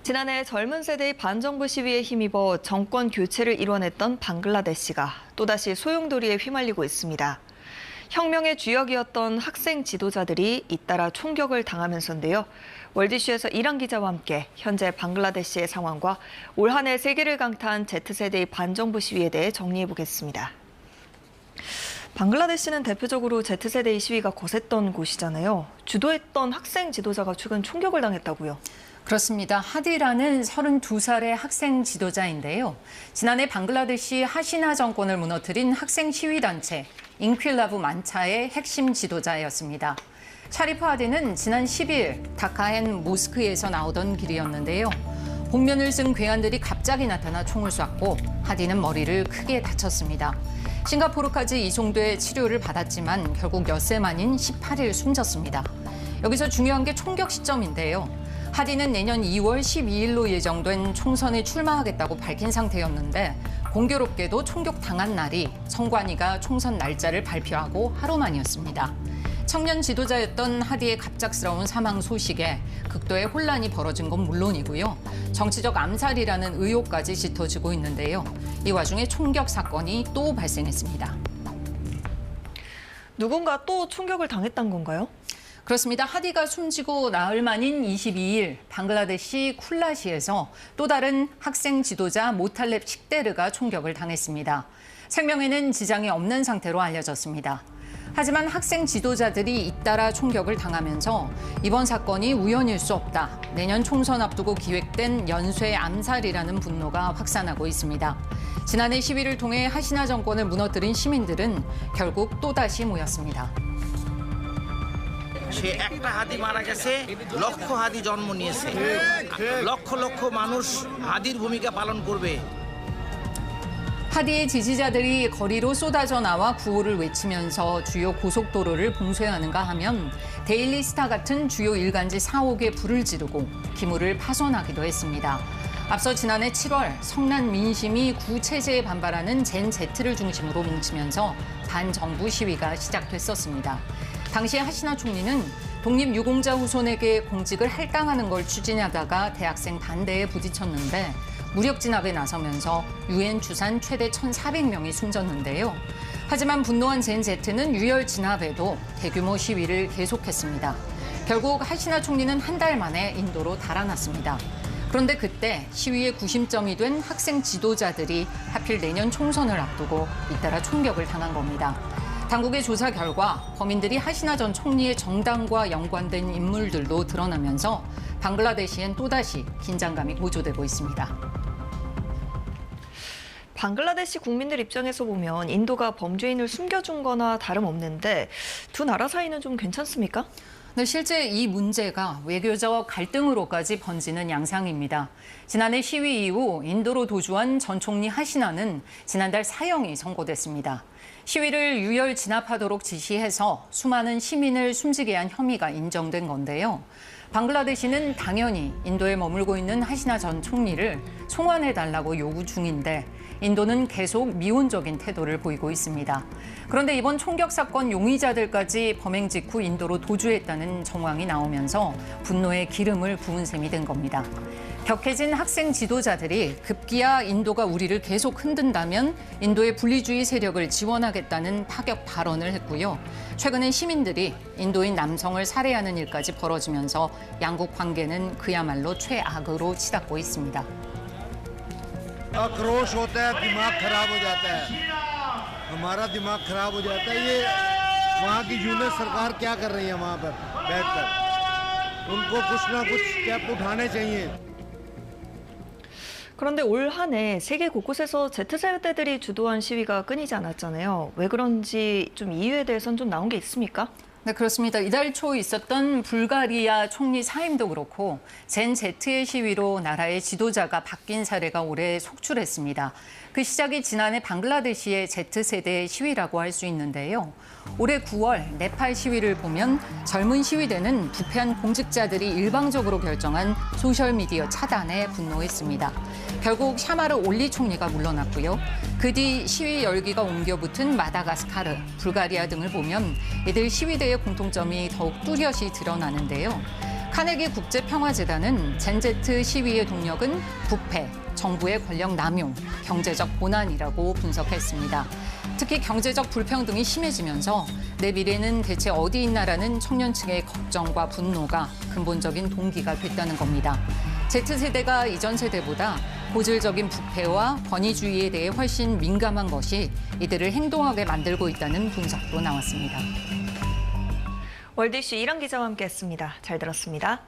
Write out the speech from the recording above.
지난해 젊은 세대의 반정부 시위에 힘입어 정권 교체를 이뤄냈던 방글라데시가 또다시 소용돌이에 휘말리고 있습니다. 혁명의 주역이었던 학생 지도자들이 잇따라 총격을 당하면서인데요. 월드이슈에서 이랑 기자와 함께 현재 방글라데시의 상황과 올 한 해 세계를 강타한 Z세대의 반정부 시위에 대해 정리해보겠습니다. 방글라데시는 대표적으로 Z세대의 시위가 거셌던 곳이잖아요. 주도했던 학생 지도자가 최근 총격을 당했다고요. 그렇습니다. 하디라는 32살의 학생 지도자인데요. 지난해 방글라데시 하시나 정권을 무너뜨린 학생 시위단체 인퀼라브 만차의 핵심 지도자였습니다. 샤리프 하디는 지난 10일 다카엔 모스크에서 나오던 길이었는데요. 복면을 쓴 괴한들이 갑자기 나타나 총을 쐈고 하디는 머리를 크게 다쳤습니다. 싱가포르까지 이송돼 치료를 받았지만 결국 엿새 만인 18일 숨졌습니다. 여기서 중요한 게 총격 시점인데요. 하디는 내년 2월 12일로 예정된 총선에 출마하겠다고 밝힌 상태였는데 공교롭게도 총격당한 날이 선관위가 총선 날짜를 발표하고 하루 만이었습니다. 청년 지도자였던 하디의 갑작스러운 사망 소식에 극도의 혼란이 벌어진 건 물론이고요. 정치적 암살이라는 의혹까지 짙어지고 있는데요. 이 와중에 총격 사건이 또 발생했습니다. 누군가 또 총격을 당했던 건가요? 그렇습니다. 하디가 숨지고 나흘 만인 22일 방글라데시 쿨라시에서 또 다른 학생 지도자 모탈렙 식데르가 총격을 당했습니다. 생명에는 지장이 없는 상태로 알려졌습니다. 하지만 학생 지도자들이 잇따라 총격을 당하면서 이번 사건이 우연일 수 없다. 내년 총선 앞두고 기획된 연쇄 암살이라는 분노가 확산하고 있습니다. 지난해 시위를 통해 하시나 정권을 무너뜨린 시민들은 결국 또다시 모였습니다. সে একটা হাতি মারা গেছে লক্ষ হাতি জন্ম নিয়েছে লক্ষ লক্ষ মানুষ হাতির ভূমিকা পালন করবে. 하디의 지지자들이 거리로 쏟아져 나와 구호를 외치면서 주요 고속도로를 봉쇄하는가 하면 데일리 스타 같은 주요 일간지 4, 5개 불을 지르고 기물을 파손하기도 했습니다. 앞서 지난해 7월 성난 민심이 구 체제에 반발하는 젠 Z를 중심으로 뭉치면서 반정부 시위가 시작됐었습니다. 당시 하시나 총리는 독립유공자 후손에게 공직을 할당하는 걸 추진하다가 대학생 반대에 부딪혔는데 무력 진압에 나서면서 유엔 주산 최대 1,400명이 숨졌는데요. 하지만 분노한 젠 Z는 유혈 진압에도 대규모 시위를 계속했습니다. 결국 하시나 총리는 한 달 만에 인도로 달아났습니다. 그런데 그때 시위의 구심점이 된 학생 지도자들이 하필 내년 총선을 앞두고 잇따라 총격을 당한 겁니다. 당국의 조사 결과 범인들이 하시나 전 총리의 정당과 연관된 인물들로 드러나면서 방글라데시엔 또다시 긴장감이 고조되고 있습니다. 방글라데시 국민들 입장에서 보면 인도가 범죄인을 숨겨준 거나 다름없는데 두 나라 사이는 좀 괜찮습니까? 네, 실제 이 문제가 외교적 갈등으로까지 번지는 양상입니다. 지난해 시위 이후 인도로 도주한 전 총리 하시나는 지난달 사형이 선고됐습니다. 시위를 유혈 진압하도록 지시해서 수많은 시민을 숨지게 한 혐의가 인정된 건데요. 방글라데시는 당연히 인도에 머물고 있는 하시나 전 총리를 송환해달라고 요구 중인데 인도는 계속 미온적인 태도를 보이고 있습니다. 그런데 이번 총격 사건 용의자들까지 범행 직후 인도로 도주했다는 정황이 나오면서 분노의 기름을 부은 셈이 된 겁니다. 격해진 학생 지도자들이 급기야 인도가 우리를 계속 흔든다면 인도의 분리주의 세력을 지원하겠다는 파격 발언을 했고요. 최근엔 시민들이 인도인 남성을 살해하는 일까지 벌어지면서 양국 관계는 그야말로 최악으로 치닫고 있습니다. आक्रोश होता है दिमाग खराब हो जाता है हमारा दिमाग खराब हो जाता है ये वहाँ की यूनियन सरकार क्या कर रही है वहाँ पर बैठकर उनको कुछ ना कुछ स्टेप उठाने चाहिए. 그런데 올 한 해 세계 곳곳에서 Z세대들이 주도한 시위가 끊이지 않았잖아요. 왜 그런지 좀 이유에 대해서는 좀 나온 게 있습니까? 네, 그렇습니다. 이달 초 있었던 불가리아 총리 사임도 그렇고 젠 Z의 시위로 나라의 지도자가 바뀐 사례가 올해 속출했습니다. 그 시작이 지난해 방글라데시의 Z세대 시위라고 할 수 있는데요. 올해 9월 네팔 시위를 보면 젊은 시위대는 부패한 공직자들이 일방적으로 결정한 소셜미디어 차단에 분노했습니다. 결국 샤마르 올리 총리가 물러났고요. 그 뒤 시위 열기가 옮겨 붙은 마다가스카르, 불가리아 등을 보면 이들 시위대의 공통점이 더욱 뚜렷이 드러나는데요. 카네기 국제평화재단은 젠제트 시위의 동력은 부패, 정부의 권력 남용, 경제적 고난이라고 분석했습니다. 특히 경제적 불평등이 심해지면서 내 미래는 대체 어디 있나라는 청년층의 걱정과 분노가 근본적인 동기가 됐다는 겁니다. Z세대가 이전 세대보다 고질적인 부패와 권위주의에 대해 훨씬 민감한 것이 이들을 행동하게 만들고 있다는 분석도 나왔습니다. 월드 이슈 이랑 기자와 함께했습니다. 잘 들었습니다.